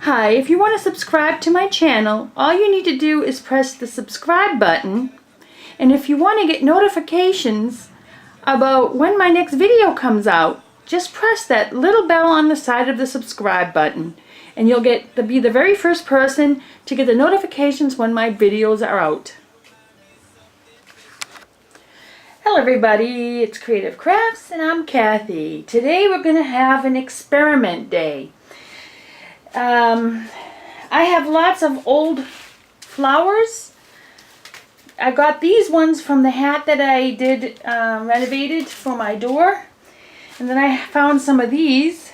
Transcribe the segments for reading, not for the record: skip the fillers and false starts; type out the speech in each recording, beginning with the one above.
Hi, if you want to subscribe to my channel, all you need to do is press the subscribe button. And if you want to get notifications about when my next video comes out, just press that little bell on the side of the subscribe button. And you'll get to be the very first person to get the notifications when my videos are out. Hello everybody, it's Creative Crafts and I'm Kathy. Today we're going to have an experiment day. I have lots of old flowers. I got these ones from the hat that I did renovated for my door. And then I found some of these.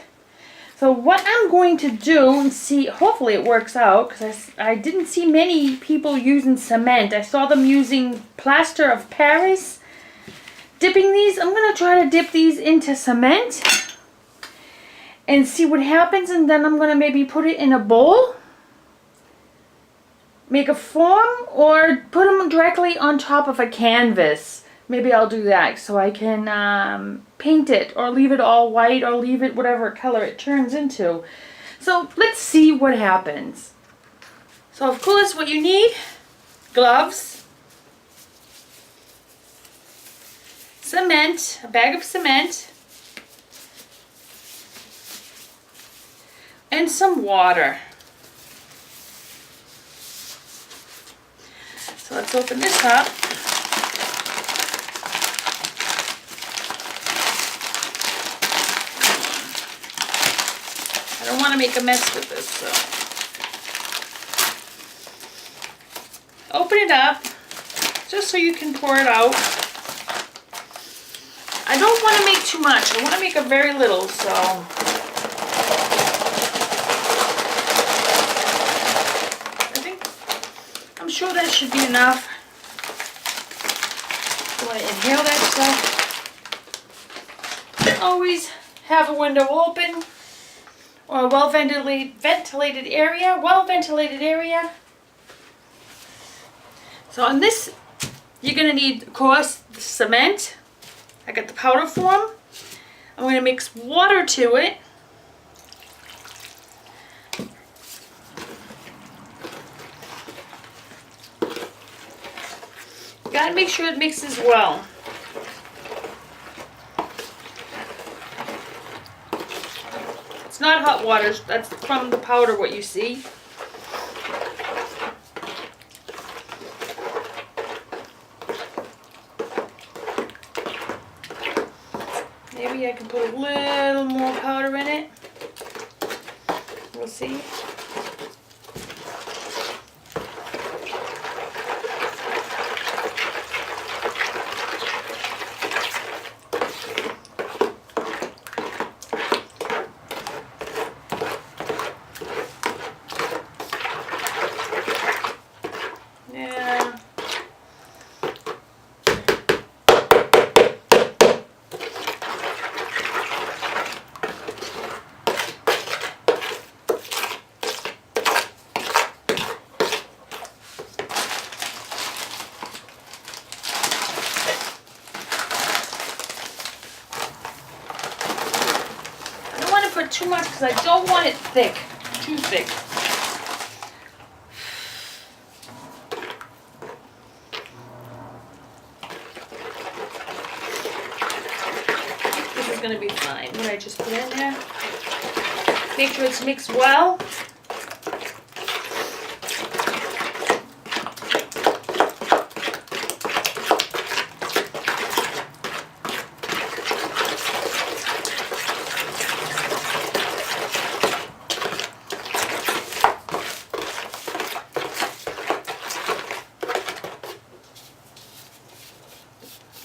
So what I'm going to do and see, hopefully it works out, because I didn't see many people using cement. I saw them using plaster of Paris. Dipping these, I'm going to try to dip these into cement and see what happens, and then I'm going to maybe put it in a bowl, make a form, or put them directly on top of a canvas. Maybe I'll do that so I can paint it, or leave it all white, or leave it whatever color it turns into. So let's see what happens. So of course what you need: gloves, cement, a bag of cement, and some water. So let's open this up. I don't want to make a mess with this, so open it up just so you can pour it out. I don't want to make too much. I want to make a very little, so I'm sure that should be enough. I'm going to inhale that stuff. Always have a window open or a ventilated area. So on this, you're going to need, of course, the cement. I got the powder form. I'm going to mix water to it. Gotta make sure it mixes well. It's not hot water, that's from the powder what you see. Maybe I can put a little more powder in it. We'll see. Too much because I don't want it thick, too thick. This is going to be fine. What I just put in there. Make sure it's mixed well.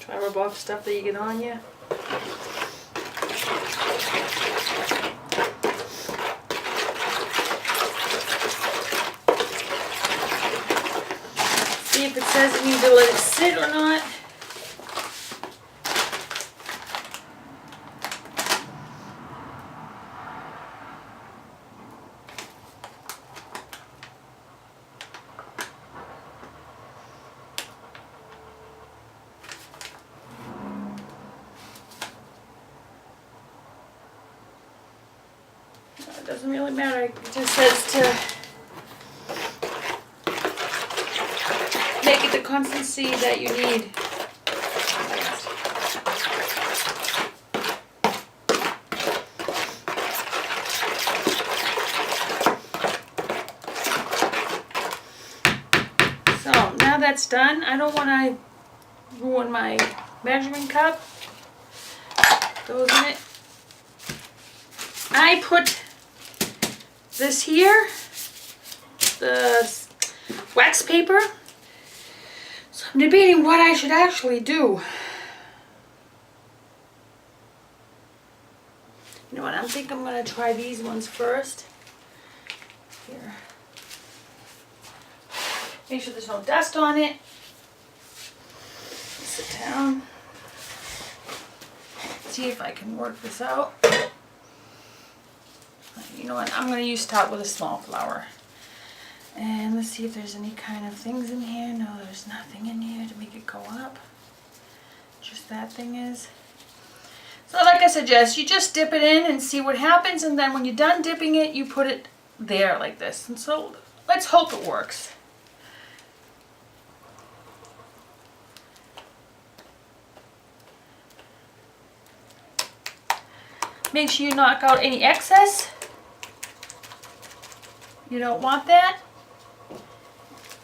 Try to rub off stuff that you get on you. See if it says you need to let it sit or not. It doesn't really matter. It just says to make it the consistency that you need. So now that's done, I don't want to ruin my measuring cup. Goes in it. I put this here, the wax paper. So I'm debating what I should actually do. You know what, I think I'm going to try these ones first. Here. Make sure there's no dust on it. Sit down. See if I can work this out. You know what, I'm going to start with a small flower. And let's see if there's any kind of things in here. No, there's nothing in here to make it go up. Just that thing is. So like I suggest, you just dip it in and see what happens. And then when you're done dipping it, you put it there like this. And so let's hope it works. Make sure you knock out any excess. You don't want that.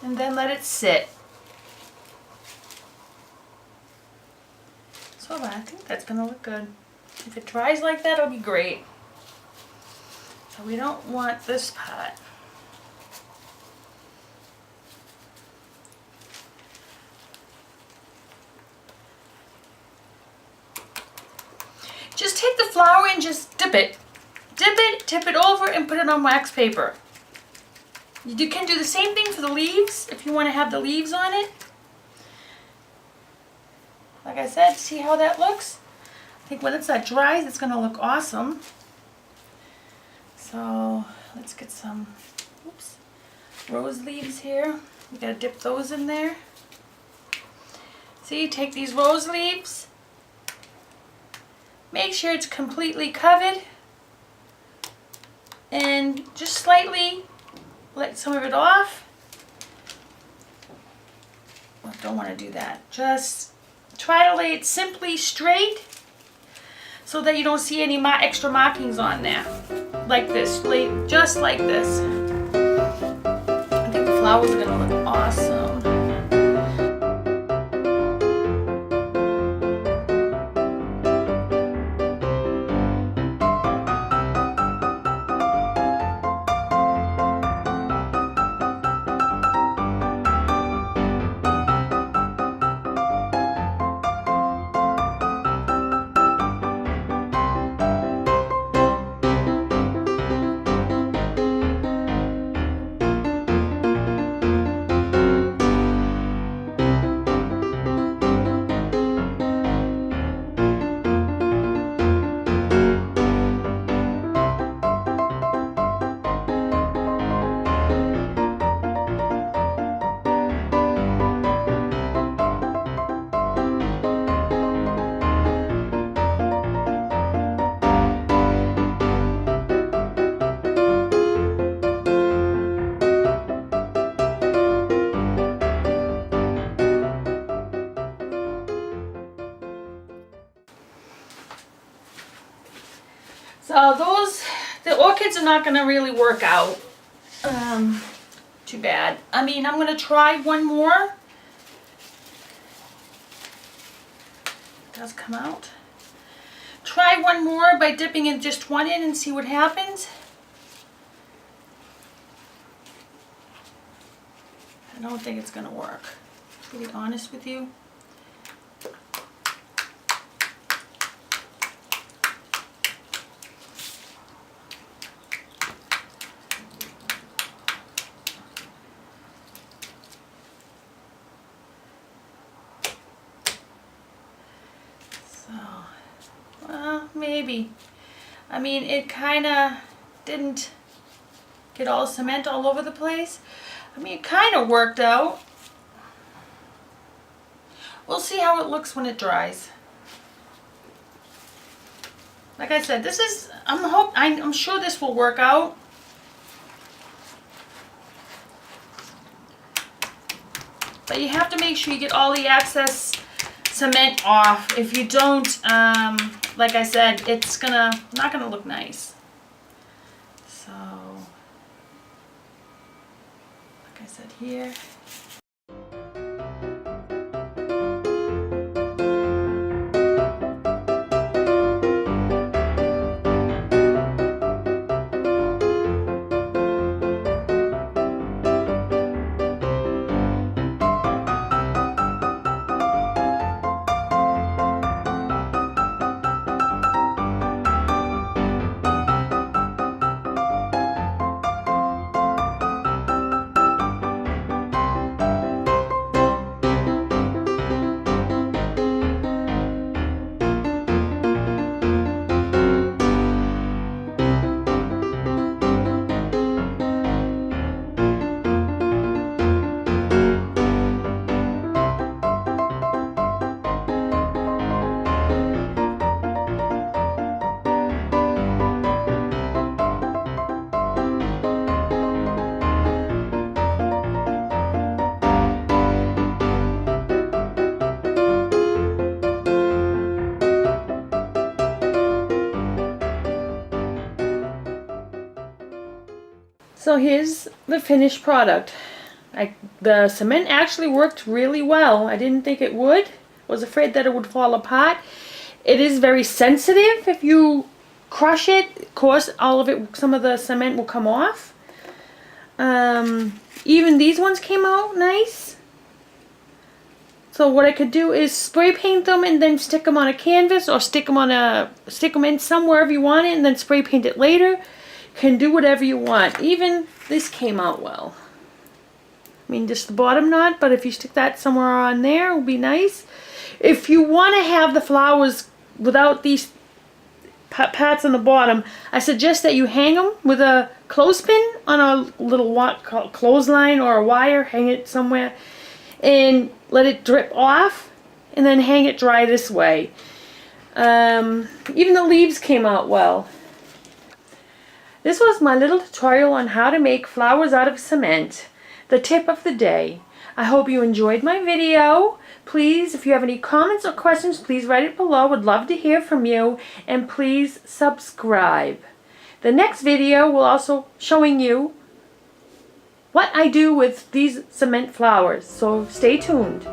And then let it sit. So I think that's going to look good. If it dries like that, it'll be great. So we don't want this part. Just take the flour and just dip it. Dip it, tip it over, and put it on wax paper. You can do the same thing for the leaves if you want to have the leaves on it. Like I said, see how that looks? I think when that dries, it's going to look awesome. So let's get some rose leaves here. You got to dip those in there. See, take these rose leaves. Make sure it's completely covered. And just slightly let some of it off. Well, don't want to do that. Just try to lay it simply straight so that you don't see any extra markings on there. Like this. Lay just like this. I think the flowers are going to look awesome. So the orchids are not going to really work out. Too bad. I mean, I'm going to try one more. It does come out. Try one more by dipping in just one in and see what happens. I don't think it's going to work, to be honest with you. Well, maybe. I mean, it kind of didn't get all cement all over the place. I mean, it kind of worked out. We'll see how it looks when it dries. Like I said, this is, I'm sure this will work out. But you have to make sure you get all the excess cement off. If you don't, like I said, it's not gonna look nice. So, like I said here. So here's the finished product. The cement actually worked really well. I didn't think it would. Was afraid that it would fall apart. It is very sensitive. If you crush it, of course, some of the cement will come off. Even these ones came out nice. So what I could do is spray paint them and then stick them on a canvas, or stick them in somewhere if you want it, and then spray paint it later. Can do whatever you want. Even this came out well. I mean, just the bottom knot, but if you stick that somewhere on there, it would be nice. If you want to have the flowers without these pads on the bottom, I suggest that you hang them with a clothespin on a little clothesline or a wire. Hang it somewhere and let it drip off, and then hang it dry this way. Even the leaves came out well. This was my little tutorial on how to make flowers out of cement. The tip of the day. I hope you enjoyed my video. Please, if you have any comments or questions, please write it below. Would love to hear from you. And please subscribe. The next video will also showing you what I do with these cement flowers. So stay tuned.